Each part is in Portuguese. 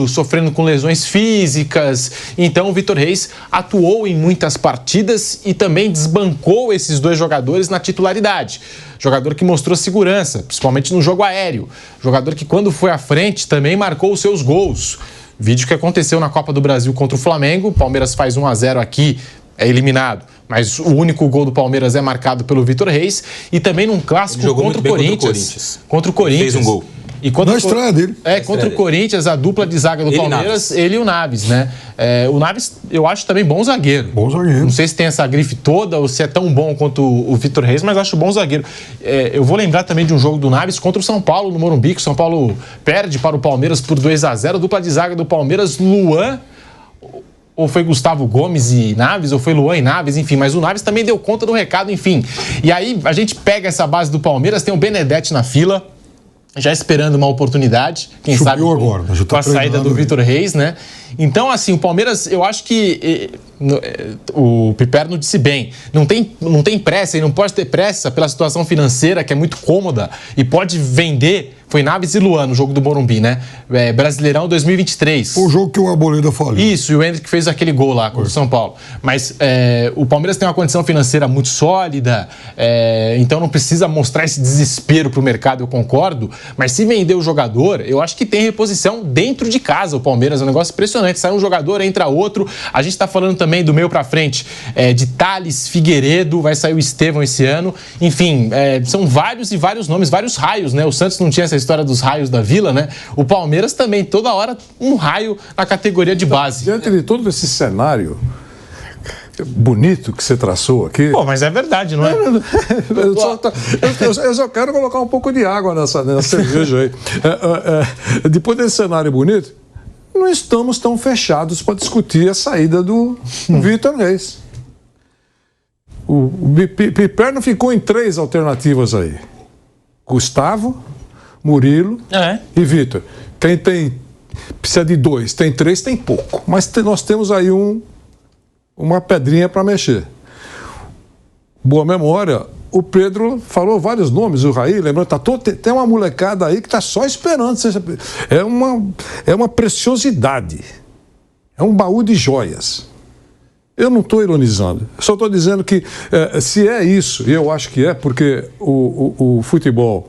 sofrendo com lesões físicas. Então o Vitor Reis atuou em muitas partidas e também desbancou esses dois jogadores na titularidade. Jogador que mostrou segurança, principalmente no jogo aéreo. Jogador que, quando foi à frente, também marcou os seus gols. Vídeo que aconteceu na Copa do Brasil contra o Flamengo. O Palmeiras faz 1-0 aqui, é eliminado. Mas o único gol do Palmeiras é marcado pelo Vitor Reis. E também num clássico contra o Corinthians. Contra o Corinthians. Fez um gol. E contra na estreia dele. Contra o Corinthians, a dupla de zaga do Palmeiras, ele e o Naves, né? O Naves, eu acho também bom zagueiro. Bom zagueiro. Não sei se tem essa grife toda ou se é tão bom quanto o Vitor Reis, mas acho bom zagueiro. Eu vou lembrar também de um jogo do Naves contra o São Paulo, no Morumbi, que o São Paulo perde para o Palmeiras por 2-0. Dupla de zaga do Palmeiras, Luan, ou foi Gustavo Gomes e Naves, ou foi Luan e Naves, enfim. Mas o Naves também deu conta do recado, enfim. E aí, a gente pega essa base do Palmeiras, tem o Benedetti na fila, já esperando uma oportunidade, quem sabe agora, com a saída do Vitor Reis, né? Então, assim, o Palmeiras, eu acho que o Piperno disse bem, não tem pressa e não pode ter pressa pela situação financeira, que é muito cômoda, e pode vender. Foi Naves e Luan no jogo do Morumbi, né? Brasileirão 2023. O jogo que o Arboleda falou. Isso, e o Endrick fez aquele gol lá contra o São Paulo. Mas o Palmeiras tem uma condição financeira muito sólida, então não precisa mostrar esse desespero pro mercado, eu concordo. Mas se vender o jogador, eu acho que tem reposição dentro de casa. O Palmeiras é um negócio impressionante. Sai um jogador, entra outro. A gente tá falando também do meio pra frente, de Thales, Figueiredo, vai sair o Estevão esse ano. Enfim, são vários e vários nomes, vários raios, né? O Santos não tinha essa história dos raios da Vila, né? O Palmeiras também, toda hora, um raio na categoria de base. Diante de todo esse cenário bonito que você traçou aqui... Pô, mas é verdade, não é? Eu só quero colocar um pouco de água nessa cerveja aí. Depois desse cenário bonito, não estamos tão fechados para discutir a saída do Vitor Reis. O Piperno ficou em 3 alternativas aí. Gustavo, Murilo e Vitor. Quem precisa de 2, tem 3, tem pouco. Mas nós temos aí uma pedrinha para mexer. Boa memória, o Pedro falou vários nomes, o Raí, lembrando, tem uma molecada aí que está só esperando. É uma preciosidade. É um baú de joias. Eu não estou ironizando, só estou dizendo que se é isso, e eu acho que é, porque o futebol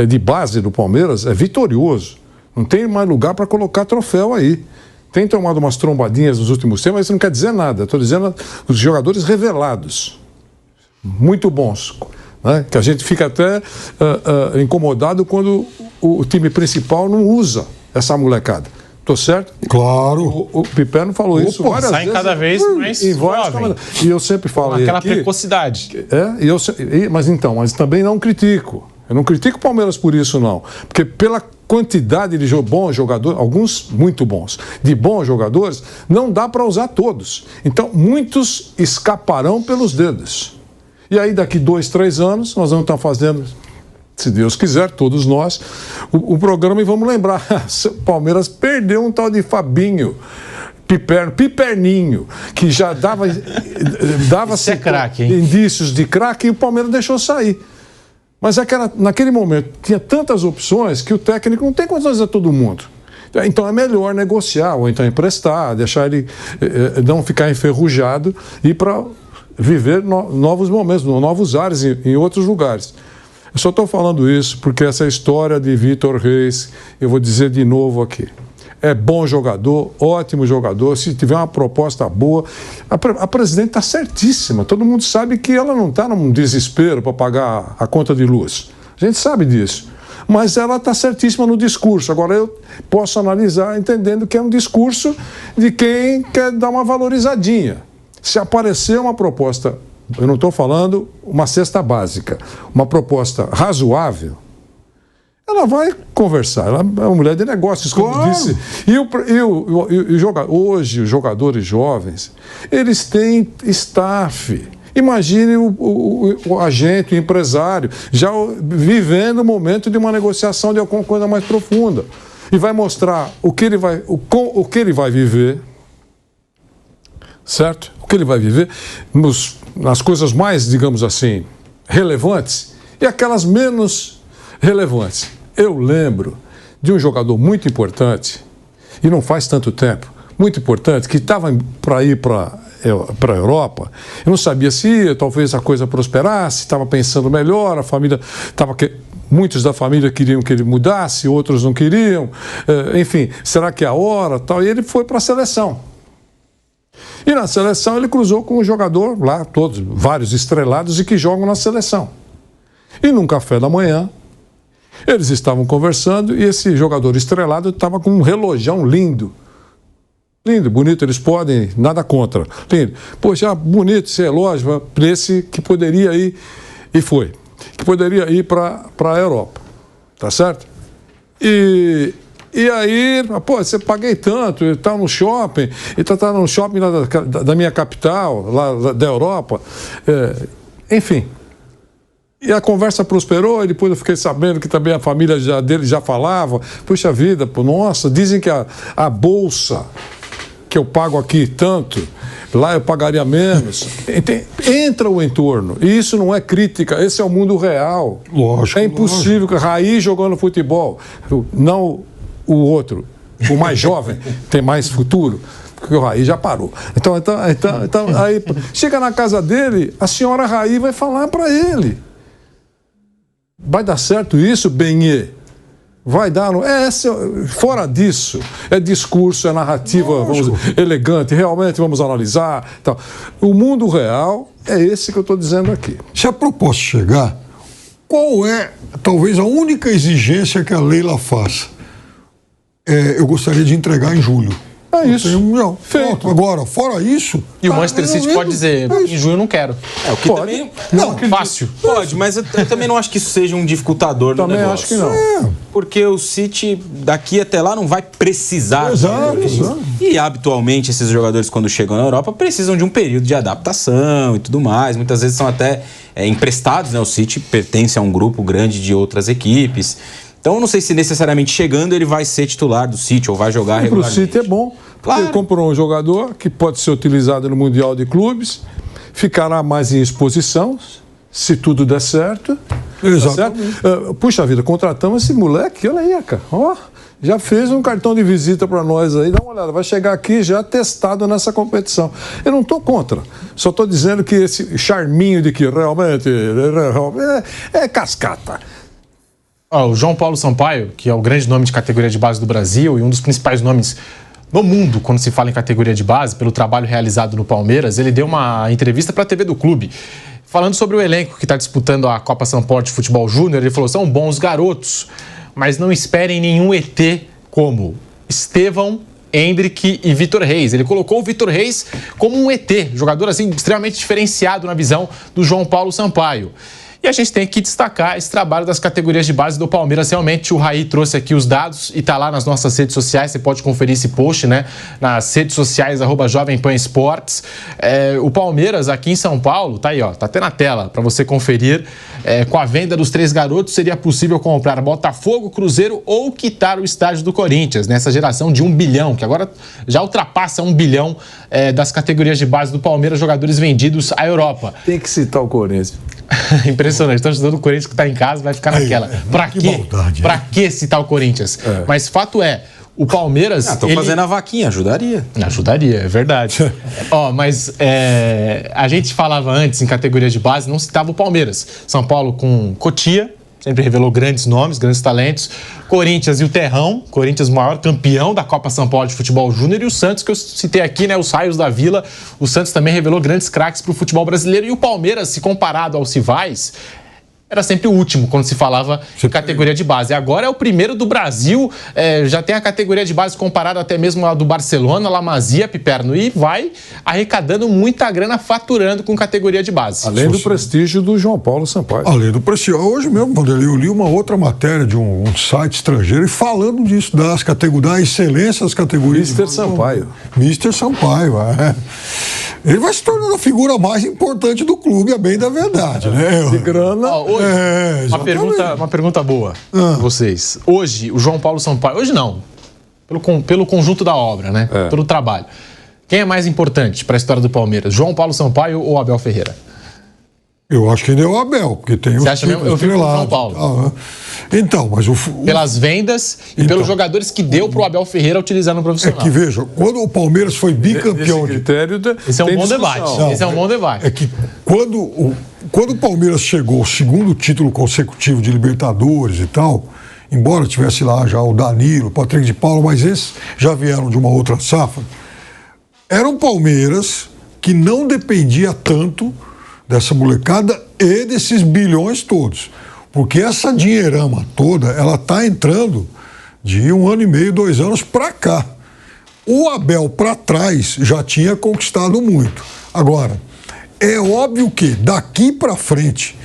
de base do Palmeiras é vitorioso, não tem mais lugar para colocar troféu aí. Tem tomado umas trombadinhas nos últimos tempos, mas isso não quer dizer nada. Estou dizendo os jogadores revelados, muito bons, né? Que a gente fica até incomodado quando o time principal não usa essa molecada. Tô certo? Claro. O Piperno falou isso várias vezes. Sai cada vez mais jovem. E eu sempre falo aquela aqui, precocidade. Mas também não critico. Eu não critico o Palmeiras por isso, não. Porque pela quantidade de bons jogadores, alguns muito bons, de bons jogadores, não dá para usar todos. Então, muitos escaparão pelos dedos. E aí, daqui 2, 3 anos, nós vamos estar fazendo... Se Deus quiser, todos nós, o programa, e vamos lembrar, o Palmeiras perdeu um tal de Fabinho, Piperninho, que já dava indícios de craque, e o Palmeiras deixou sair. Mas naquele momento tinha tantas opções que o técnico não tem condições de dizer todo mundo. Então é melhor negociar, ou então emprestar, deixar ele não ficar enferrujado e para viver novos momentos, novos ares em outros lugares. Eu só estou falando isso porque essa história de Vitor Reis, eu vou dizer de novo aqui, é bom jogador, ótimo jogador, se tiver uma proposta boa, a presidente está certíssima, todo mundo sabe que ela não está num desespero para pagar a conta de luz, a gente sabe disso, mas ela está certíssima no discurso. Agora eu posso analisar entendendo que é um discurso de quem quer dar uma valorizadinha. Se aparecer uma proposta, eu não estou falando uma cesta básica, uma proposta razoável, ela vai conversar. Ela é uma mulher de negócios, como disse. Hoje, os jogadores jovens, eles têm staff. Imagine o agente, o empresário, já vivendo o momento de uma negociação de alguma coisa mais profunda. E vai mostrar o que ele vai viver, certo? O que ele vai viver nas coisas mais, digamos assim, relevantes e aquelas menos relevantes. Eu lembro de um jogador muito importante e não faz tanto tempo, muito importante, que estava para ir para a Europa, eu não sabia se talvez a coisa prosperasse, estava pensando melhor, a família estava... Muitos da família queriam que ele mudasse, outros não queriam, enfim, será que é a hora? Tal, e ele foi para a seleção. E na seleção ele cruzou com um jogador lá, todos, vários estrelados e que jogam na seleção. E num café da manhã, eles estavam conversando e esse jogador estrelado estava com um relojão lindo. Lindo, bonito, eles podem, nada contra. Lindo. Poxa, bonito esse relógio, esse que poderia ir, e foi, que poderia ir para a Europa. Tá certo? E aí, pô, você paguei tanto, está no shopping, e está no shopping lá da minha capital, lá da Europa. Enfim. E a conversa prosperou, e depois eu fiquei sabendo que também a família dele já falava. Puxa vida, pô, nossa, dizem que a bolsa que eu pago aqui tanto, lá eu pagaria menos. Entra o entorno. E isso não é crítica, esse é o mundo real. Lógico. É impossível que Raí jogando futebol, não o outro, o mais jovem, tem mais futuro, porque o Raí já parou. Então aí chega na casa dele, a senhora Raí vai falar para ele. Vai dar certo isso, Benê? Vai dar, não? Fora disso, é discurso, é narrativa elegante, realmente vamos analisar. Tal. O mundo real é esse que eu estou dizendo aqui. Se a proposta chegar, qual é, talvez, a única exigência que a Leila faça? Eu gostaria de entregar em julho. É isso. Feito. Agora, fora isso... E o Manchester City pode dizer, em junho eu não quero. O que pode. Também... Não, fácil. Pode, mas eu também não acho que isso seja um dificultador do negócio. Também acho que não. Porque o City, daqui até lá, não vai precisar. Exato. E, habitualmente, esses jogadores, quando chegam na Europa, precisam de um período de adaptação e tudo mais. Muitas vezes são até emprestados, né? O City pertence a um grupo grande de outras equipes. Então, não sei se necessariamente chegando ele vai ser titular do City ou vai jogar regularmente. Para o City é bom, porque ele comprou um jogador que pode ser utilizado no Mundial de Clubes, ficará mais em exposição, se tudo der certo. Exatamente. Tá certo? Puxa vida, contratamos esse moleque, olha aí, cara. Já fez um cartão de visita para nós aí, dá uma olhada, vai chegar aqui já testado nessa competição. Eu não estou contra, só estou dizendo que esse charminho de que realmente é cascata. O João Paulo Sampaio, que é o grande nome de categoria de base do Brasil e um dos principais nomes no mundo quando se fala em categoria de base, pelo trabalho realizado no Palmeiras, ele deu uma entrevista para a TV do clube, falando sobre o elenco que está disputando a Copa São Paulo de Futebol Júnior. Ele falou, são bons garotos, mas não esperem nenhum ET como Estevão, Hendrick e Vitor Reis. Ele colocou o Vitor Reis como um ET, jogador assim extremamente diferenciado na visão do João Paulo Sampaio. E a gente tem que destacar esse trabalho das categorias de base do Palmeiras. Realmente, o Raí trouxe aqui os dados e está lá nas nossas redes sociais. Você pode conferir esse post, né? Nas redes sociais, @Jovem Pan Esportes. O Palmeiras, aqui em São Paulo, tá aí, ó. Tá até na tela para você conferir. Com a venda dos 3 garotos, seria possível comprar Botafogo, Cruzeiro ou quitar o estádio do Corinthians, nessa geração de 1 bilhão, que agora já ultrapassa 1 bilhão das categorias de base do Palmeiras, jogadores vendidos à Europa. Tem que citar o Corinthians. Impressionante, estão estudando o Corinthians que está em casa, vai ficar naquela. Pra quê? Pra que citar o Corinthians? Mas fato é, o Palmeiras... Estão fazendo a vaquinha, ajudaria. Ajudaria, é verdade. Mas a gente falava antes em categoria de base, não citava o Palmeiras. São Paulo com Cotia, sempre revelou grandes nomes, grandes talentos. Corinthians e o Terrão, Corinthians maior campeão da Copa São Paulo de Futebol Júnior, e o Santos, que eu citei aqui, né, os raios da Vila. O Santos também revelou grandes craques para o futebol brasileiro. E o Palmeiras, se comparado aos rivais, era sempre o último quando se falava em categoria de base. Agora é o primeiro do Brasil, já tem a categoria de base comparada até mesmo a do Barcelona, La Masia, Piperno, e vai arrecadando muita grana, faturando com categoria de base. Além do prestígio do João Paulo Sampaio. Além do prestígio. Hoje mesmo, Vanderlei, eu li uma outra matéria de um site estrangeiro e falando disso, das categorias, da excelência das categorias. Mr. Sampaio. Mr. Sampaio, Ele vai se tornando a figura mais importante do clube, a bem da verdade, né? De grana. Uma pergunta boa para vocês. Hoje, o João Paulo Sampaio... Hoje não. Pelo conjunto da obra, né? Pelo trabalho. Quem é mais importante para a história do Palmeiras? João Paulo Sampaio ou Abel Ferreira? Eu acho que ainda é o Abel, porque tem Você acha mesmo? Eu fico com o João Paulo. Então, mas pelas vendas e pelos jogadores que deu para o Abel Ferreira utilizar no profissional. É que, veja, quando o Palmeiras foi bicampeão... Esse é um bom debate. Esse é um bom debate. É que quando o Palmeiras chegou ao segundo título consecutivo de Libertadores e tal, embora tivesse lá já o Danilo, o Patrick de Paula, mas esses já vieram de uma outra safra, era um Palmeiras que não dependia tanto dessa molecada e desses bilhões todos. Porque essa dinheirama toda, ela está entrando de 1 ano e meio, 2 anos para cá. O Abel, para trás, já tinha conquistado muito. Agora, é óbvio que daqui para frente,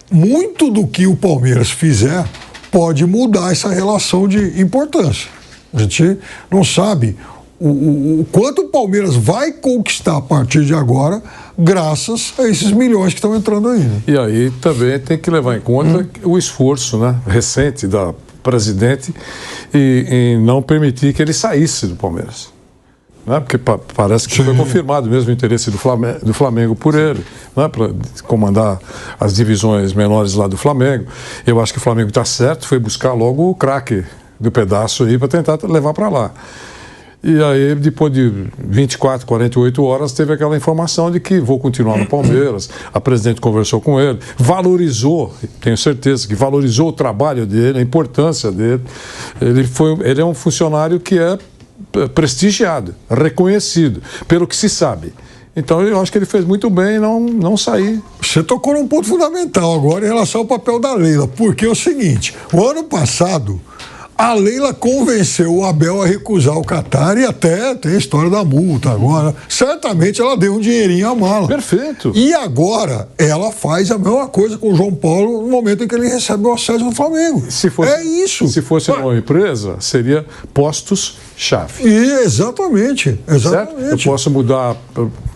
muito do que o Palmeiras fizer pode mudar essa relação de importância. A gente não sabe o quanto o Palmeiras vai conquistar a partir de agora, graças a esses milhões que estão entrando aí. Né? E aí também tem que levar em conta o esforço, né, recente da presidente em não permitir que ele saísse do Palmeiras. Né? Porque parece que foi confirmado mesmo o interesse do Flamengo por ele, né? Para comandar as divisões menores lá do Flamengo. Eu acho que o Flamengo está certo, foi buscar logo o craque do pedaço aí para tentar levar para lá. E aí, depois de 24, 48 horas, teve aquela informação de que vou continuar no Palmeiras. A presidente conversou com ele, valorizou, tenho certeza que valorizou o trabalho dele, a importância dele. Ele é um funcionário que é prestigiado, reconhecido, pelo que se sabe. Então, eu acho que ele fez muito bem em não sair. Você tocou num ponto fundamental agora em relação ao papel da Leila, porque é o seguinte, o ano passado... A Leila convenceu o Abel a recusar o Qatar e até tem a história da multa agora. Certamente ela deu um dinheirinho à mala. Perfeito. E agora ela faz a mesma coisa com o João Paulo no momento em que ele recebe o assédio do Flamengo. É isso. Se fosse uma empresa, seria postos-chave. Exatamente. Certo? Eu posso mudar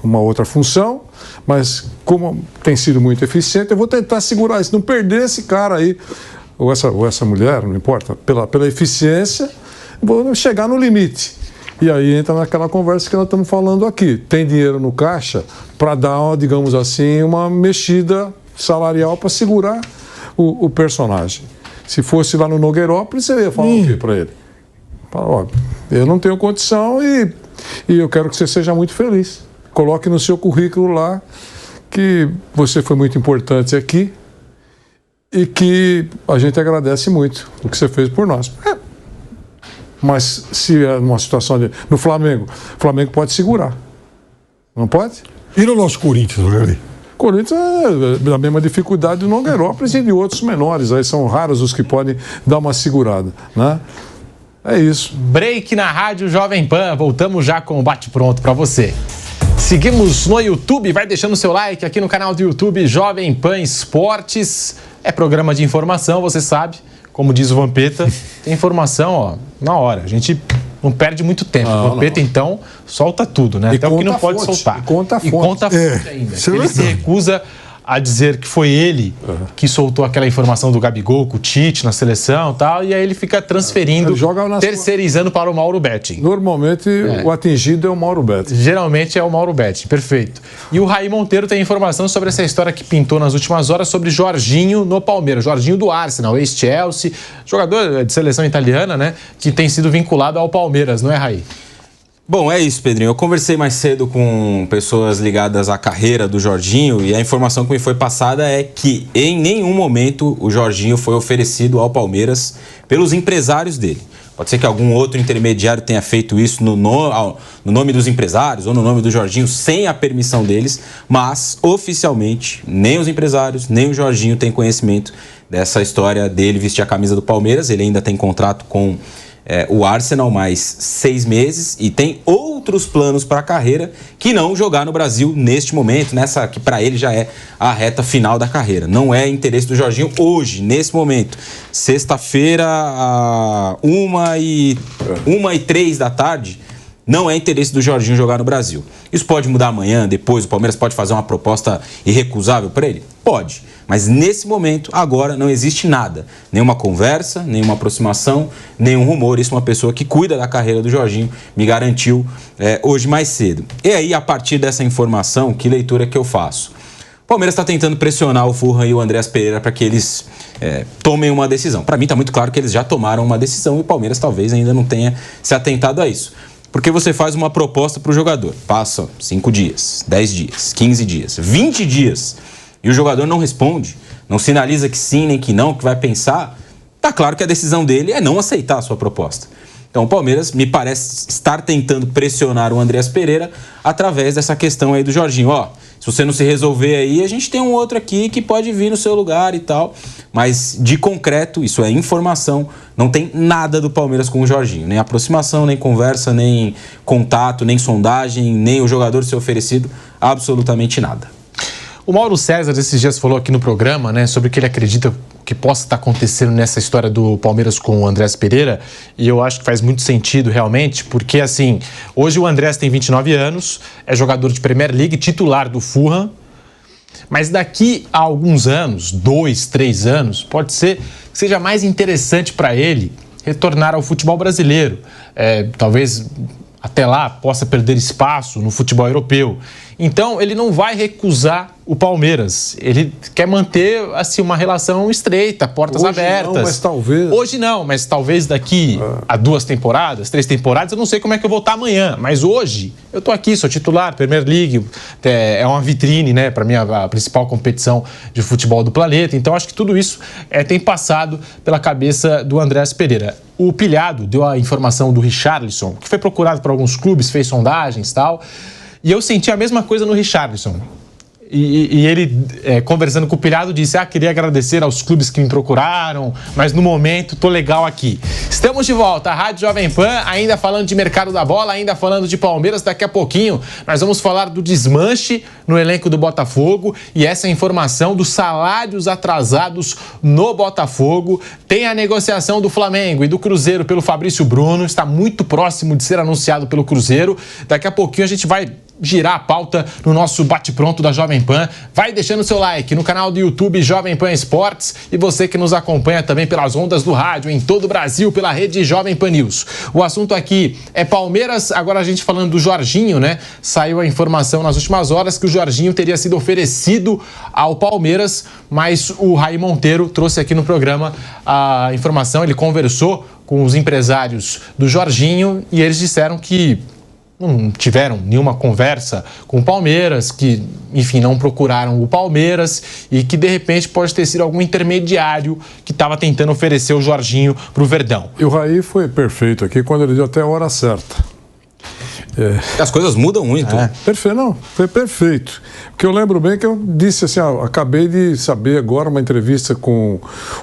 uma outra função, mas como tem sido muito eficiente, eu vou tentar segurar isso, não perder esse cara aí. Ou essa mulher, não importa, pela eficiência, vou chegar no limite. E aí entra naquela conversa que nós estamos falando aqui. Tem dinheiro no caixa para dar, digamos assim, uma mexida salarial para segurar o personagem. Se fosse lá no Nogueirópolis, você ia falar o quê para ele? Fala, ó, eu não tenho condição e eu quero que você seja muito feliz. Coloque no seu currículo lá que você foi muito importante aqui, e que a gente agradece muito o que você fez por nós. Mas se é uma situação no Flamengo, o Flamengo pode segurar. Não pode? E no nosso Corinthians, olha aí. Corinthians é da mesma dificuldade do Nogueirópolis e de outros menores. Aí são raros os que podem dar uma segurada, né? É isso. Break na Rádio Jovem Pan. Voltamos já com o bate-pronto para você. Seguimos no YouTube, vai deixando o seu like aqui no canal do YouTube Jovem Pan Esportes. É programa de informação, você sabe, como diz o Vampeta, tem informação, ó, na hora. A gente não perde muito tempo. O Vampeta, então, solta tudo, né? Até o que não pode soltar. E conta a fonte. E conta a fonte ainda. Ele se recusa a dizer que foi ele que soltou aquela informação do Gabigol com o Tite na seleção e tal, e aí ele fica transferindo, terceirizando para o Mauro Betting. Normalmente o atingido é o Mauro Betting. Geralmente é o Mauro Betting, perfeito. E o Raí Monteiro tem informação sobre essa história que pintou nas últimas horas sobre Jorginho no Palmeiras. Jorginho do Arsenal, ex-Chelsea, jogador de seleção italiana, né, que tem sido vinculado ao Palmeiras, não é, Raí? Bom, é isso, Pedrinho. Eu conversei mais cedo com pessoas ligadas à carreira do Jorginho e a informação que me foi passada é que em nenhum momento o Jorginho foi oferecido ao Palmeiras pelos empresários dele. Pode ser que algum outro intermediário tenha feito isso no nome dos empresários ou no nome do Jorginho sem a permissão deles, mas oficialmente nem os empresários, nem o Jorginho têm conhecimento dessa história dele vestir a camisa do Palmeiras. Ele ainda tem contrato com o Arsenal mais 6 meses e tem outros planos para a carreira que não jogar no Brasil neste momento, nessa que para ele já é a reta final da carreira. Não é interesse do Jorginho hoje, nesse momento. Sexta-feira, 1h03 da tarde, não é interesse do Jorginho jogar no Brasil. Isso pode mudar amanhã, depois o Palmeiras pode fazer uma proposta irrecusável para ele? Pode. Mas nesse momento, agora, não existe nada. Nenhuma conversa, nenhuma aproximação, nenhum rumor. Isso uma pessoa que cuida da carreira do Jorginho me garantiu hoje mais cedo. E aí, a partir dessa informação, que leitura que eu faço? O Palmeiras está tentando pressionar o Fulham e o Andreas Pereira para que eles tomem uma decisão. Para mim está muito claro que eles já tomaram uma decisão e o Palmeiras talvez ainda não tenha se atentado a isso. Porque você faz uma proposta para o jogador, passa 5 dias, 10 dias, 15 dias, 20 dias, e o jogador não responde, não sinaliza que sim nem que não, que vai pensar, tá claro que a decisão dele é não aceitar a sua proposta. Então o Palmeiras me parece estar tentando pressionar o Andreas Pereira através dessa questão aí do Jorginho. Se você não se resolver aí, a gente tem um outro aqui que pode vir no seu lugar e tal. Mas de concreto, isso é informação, não tem nada do Palmeiras com o Jorginho. Nem aproximação, nem conversa, nem contato, nem sondagem, nem o jogador ser oferecido, absolutamente nada. O Mauro César, esses dias, falou aqui no programa, né, sobre o que ele acredita que possa estar acontecendo nessa história do Palmeiras com o Andreas Pereira, e eu acho que faz muito sentido realmente, porque assim, hoje o Andreas tem 29 anos, é jogador de Premier League, titular do Fulham, mas daqui a alguns anos, 2, 3 anos, pode ser que seja mais interessante para ele retornar ao futebol brasileiro. Talvez até lá possa perder espaço no futebol europeu. Então, ele não vai recusar o Palmeiras. Ele quer manter assim, uma relação estreita, portas hoje abertas. Não, mas talvez... Hoje não, mas talvez daqui a 2 temporadas, 3 temporadas, eu não sei como é que eu vou estar amanhã. Mas hoje, eu estou aqui, sou titular, Premier League, é uma vitrine, né, para mim, a principal competição de futebol do planeta. Então, acho que tudo isso tem passado pela cabeça do Andreas Pereira. O Pilhado deu a informação do Richarlison, que foi procurado por alguns clubes, fez sondagens e tal. E eu senti a mesma coisa no Richarlison. E ele, conversando com o Pilhado, disse: queria agradecer aos clubes que me procuraram, mas no momento tô legal aqui. Estamos de volta, a Rádio Jovem Pan, ainda falando de mercado da bola, ainda falando de Palmeiras. Daqui a pouquinho nós vamos falar do desmanche no elenco do Botafogo e essa informação dos salários atrasados no Botafogo. Tem a negociação do Flamengo e do Cruzeiro pelo Fabrício Bruno, está muito próximo de ser anunciado pelo Cruzeiro. Daqui a pouquinho a gente vai girar a pauta no nosso bate-pronto da Jovem Pan. Vai deixando seu like no canal do YouTube Jovem Pan Esportes e você que nos acompanha também pelas ondas do rádio em todo o Brasil pela rede Jovem Pan News. O assunto aqui é Palmeiras, agora a gente falando do Jorginho, né? Saiu a informação nas últimas horas que o Jorginho teria sido oferecido ao Palmeiras, mas o Raí Monteiro trouxe aqui no programa a informação, ele conversou com os empresários do Jorginho e eles disseram que não tiveram nenhuma conversa com o Palmeiras, que, enfim, não procuraram o Palmeiras e que, de repente, pode ter sido algum intermediário que estava tentando oferecer o Jorginho para o Verdão. E o Raí foi perfeito aqui quando ele deu até a hora certa. As coisas mudam muito. Perfeito, não, foi perfeito. Porque eu lembro bem que eu disse assim, acabei de saber agora uma entrevista com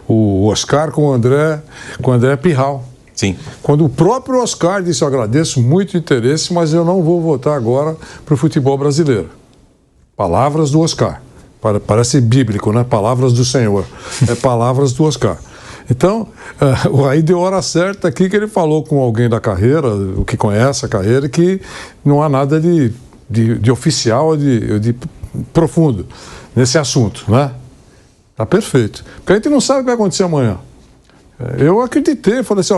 o Oscar, com o André Pirral. Sim. Quando o próprio Oscar disse: eu agradeço muito o interesse, mas eu não vou voltar agora para o futebol brasileiro. Palavras do Oscar. Parece bíblico, né? Palavras do Senhor. Palavras do Oscar. Então, aí deu hora certa aqui que ele falou com alguém da carreira, o que conhece a carreira, que não há nada de oficial, de profundo nesse assunto, né? Tá perfeito. Porque a gente não sabe o que vai acontecer amanhã. Eu acreditei, falei assim,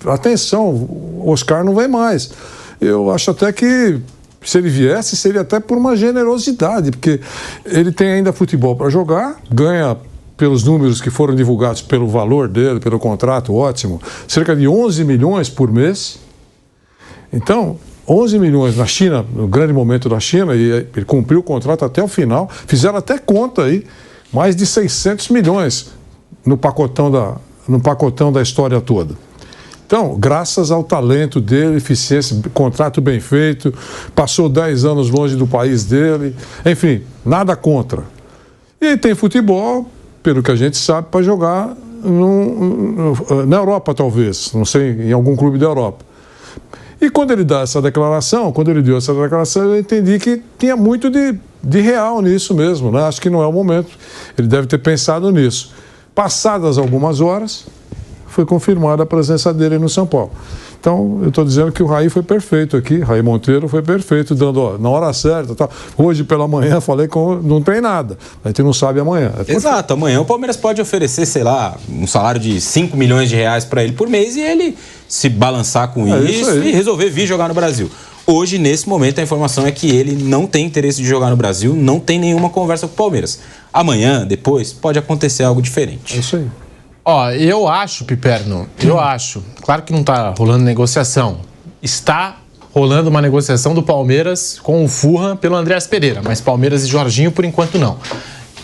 atenção, o Oscar não vem mais. Eu acho até que se ele viesse, seria até por uma generosidade, porque ele tem ainda futebol para jogar, ganha pelos números que foram divulgados, pelo valor dele, pelo contrato, ótimo, cerca de 11 milhões por mês. Então, 11 milhões na China, no grande momento da China, e ele cumpriu o contrato até o final, fizeram até conta aí, mais de 600 milhões no pacotão da história toda. Então, graças ao talento dele, eficiência, contrato bem feito, passou 10 anos longe do país dele, enfim, nada contra. E ele tem futebol, pelo que a gente sabe, para jogar na Europa, talvez, não sei, em algum clube da Europa. E quando ele deu essa declaração, eu entendi que tinha muito de real nisso mesmo, né? Acho que não é o momento. Ele deve ter pensado nisso. Passadas algumas horas, foi confirmada a presença dele no São Paulo. Então, eu estou dizendo que o Raí foi perfeito aqui, Raí Monteiro foi perfeito, dando na hora certa. Tá. Hoje pela manhã falei que não tem nada, a gente não sabe amanhã. Exato, amanhã o Palmeiras pode oferecer, sei lá, um salário de 5 milhões de reais para ele por mês e ele se balançar com isso e resolver vir jogar no Brasil. Hoje, nesse momento, a informação é que ele não tem interesse de jogar no Brasil, não tem nenhuma conversa com o Palmeiras. Amanhã, depois, pode acontecer algo diferente. É isso aí. Ó, eu acho, Piperno, claro que não tá rolando negociação. Está rolando uma negociação do Palmeiras com o Fulham pelo Andreas Pereira, mas Palmeiras e Jorginho por enquanto não.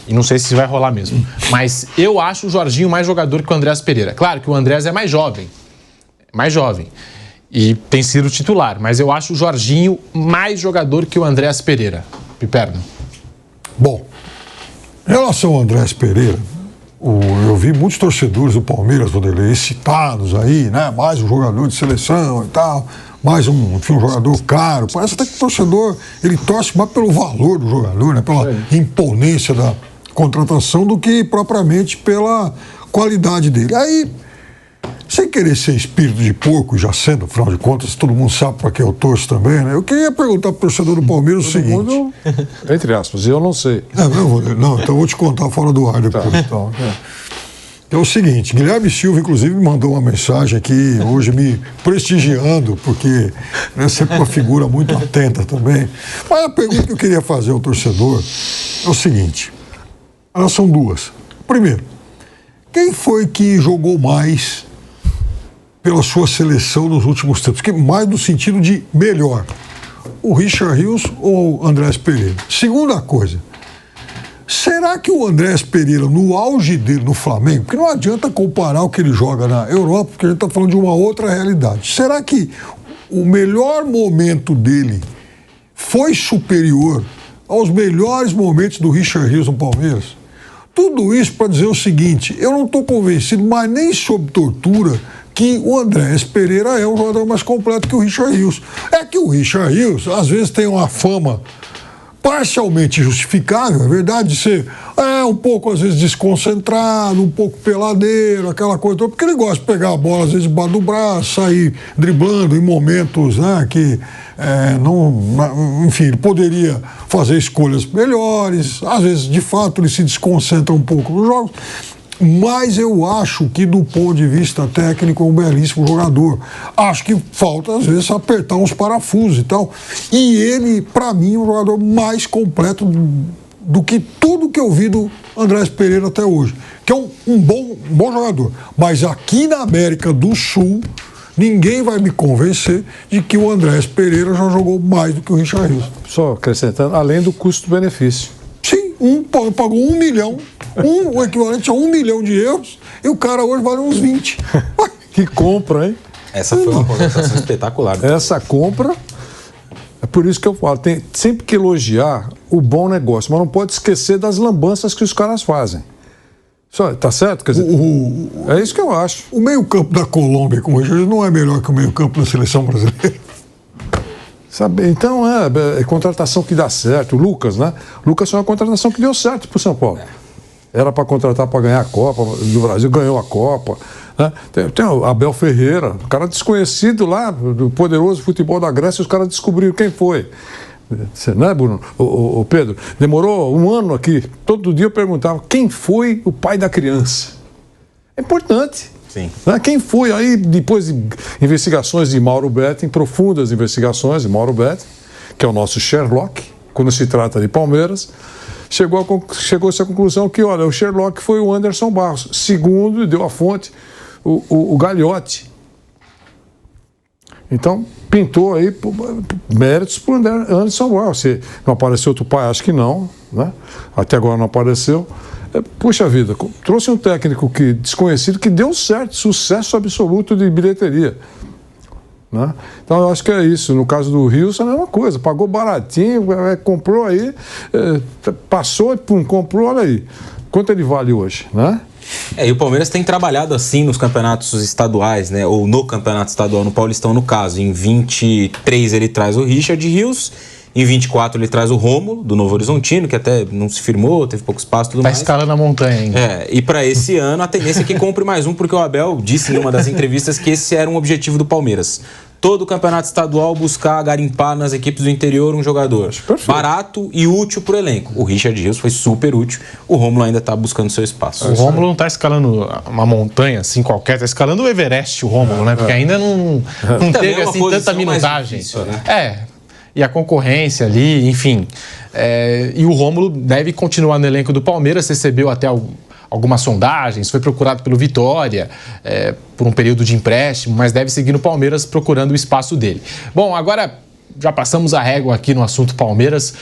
E não sei se vai rolar mesmo. Mas eu acho o Jorginho mais jogador que o Andreas Pereira. Claro que o Andreas é mais jovem. E tem sido titular, mas eu acho o Jorginho mais jogador que o Andreas Pereira. Piperno. Bom, em relação ao Andreas Pereira, eu vi muitos torcedores do Palmeiras, Vanderlei, excitados aí, né? Mais um jogador de seleção e tal, mais um jogador caro. Parece até que o torcedor, ele torce mais pelo valor do jogador, né? Pela imponência da contratação do que propriamente pela qualidade dele. Aí, sem querer ser espírito de porco, já sendo, afinal de contas, todo mundo sabe para que eu torço também, né? Eu queria perguntar para o torcedor do Palmeiras o seguinte... Entre aspas, eu não sei. Não, então eu vou te contar fora do ar depois. Tá. Então, é o seguinte, Guilherme Silva, inclusive, me mandou uma mensagem aqui, hoje me prestigiando, porque é sempre uma figura muito atenta também. Mas a pergunta que eu queria fazer ao torcedor é o seguinte, elas são duas. Primeiro, quem foi que jogou mais pela sua seleção nos últimos tempos? Que mais no sentido de melhor, o Richard Rios ou o Andreas Pereira? Segunda coisa, será que o Andreas Pereira, no auge dele no Flamengo, porque não adianta comparar o que ele joga na Europa, porque a gente está falando de uma outra realidade, será que o melhor momento dele foi superior aos melhores momentos do Richard Rios no Palmeiras? Tudo isso para dizer o seguinte, eu não estou convencido, mas nem sob tortura, que o Andreas Pereira é um jogador mais completo que o Richard Rios. É que o Richard Rios, às vezes, tem uma fama parcialmente justificável, é verdade, de ser um pouco, às vezes, desconcentrado, um pouco peladeiro, aquela coisa toda, porque ele gosta de pegar a bola, às vezes, debaixo do braço, sair driblando em momentos, né, que, enfim, ele poderia fazer escolhas melhores, às vezes, de fato, ele se desconcentra um pouco nos jogos, mas eu acho que, do ponto de vista técnico, é um belíssimo jogador. Acho que falta, às vezes, apertar uns parafusos e tal. E ele, para mim, é um jogador mais completo do que tudo que eu vi do Andreas Pereira até hoje. Que é um bom jogador. Mas aqui na América do Sul, ninguém vai me convencer de que o Andreas Pereira já jogou mais do que o Richard Rios. Só acrescentando, além do custo-benefício. Sim, pagou 1 milhão. O equivalente a 1 milhão de euros, e o cara hoje vale uns 20. Que compra, hein? Essa foi uma contratação espetacular. Essa compra, é por isso que eu falo, tem sempre que elogiar o bom negócio, mas não pode esquecer das lambanças que os caras fazem. Tá certo? Quer dizer, é isso que eu acho. O meio-campo da Colômbia com o Richard não é melhor que o meio-campo da seleção brasileira? Sabe, então é contratação que dá certo. O Lucas, né? O Lucas foi uma contratação que deu certo pro São Paulo. Era para contratar para ganhar a Copa do Brasil, ganhou a Copa. Né? Tem o Abel Ferreira, um cara desconhecido lá, do poderoso futebol da Grécia, os caras descobriram quem foi. Você, né, Bruno? O Pedro, demorou um ano aqui, todo dia eu perguntava quem foi o pai da criança. É importante. Sim. Né? Quem foi aí, depois de investigações de Mauro Betting, profundas investigações de Mauro Betting, que é o nosso Sherlock, quando se trata de Palmeiras, chegou-se à conclusão que, olha, o Sherlock foi o Anderson Barros. Segundo, deu a fonte, o Gagliotti. Então, pintou aí méritos para o Anderson Barros. Se não apareceu outro pai, acho que não, né? Até agora não apareceu. Puxa vida, trouxe um técnico desconhecido que deu certo, sucesso absoluto de bilheteria. Né? Então eu acho que é isso. No caso do Rios é a mesma coisa, pagou baratinho, comprou aí, passou e pum, comprou, olha aí. Quanto ele vale hoje, né? E o Palmeiras tem trabalhado assim nos campeonatos estaduais, né? Ou no campeonato estadual, no Paulistão, no caso. Em 23 ele traz o Richard Rios, em 24 ele traz o Rômulo, do Novo Horizontino, que até não se firmou, teve pouco espaço e tudo mais. Tá escalando a montanha ainda. E para esse ano a tendência é que compre mais um, porque o Abel disse em uma das entrevistas que esse era um objetivo do Palmeiras. Todo o campeonato estadual buscar garimpar nas equipes do interior um jogador barato e útil pro elenco. O Richard Rios foi super útil, o Rômulo ainda tá buscando seu espaço. O Rômulo não tá escalando uma montanha assim qualquer, tá escalando o Everest, o Rômulo, né? Porque ainda não teve assim tanta minutagem. Difícil, né? E a concorrência ali, enfim. E o Rômulo deve continuar no elenco do Palmeiras, recebeu até algumas sondagens, foi procurado pelo Vitória por um período de empréstimo, mas deve seguir no Palmeiras procurando o espaço dele. Bom, agora já passamos a régua aqui no assunto Palmeiras.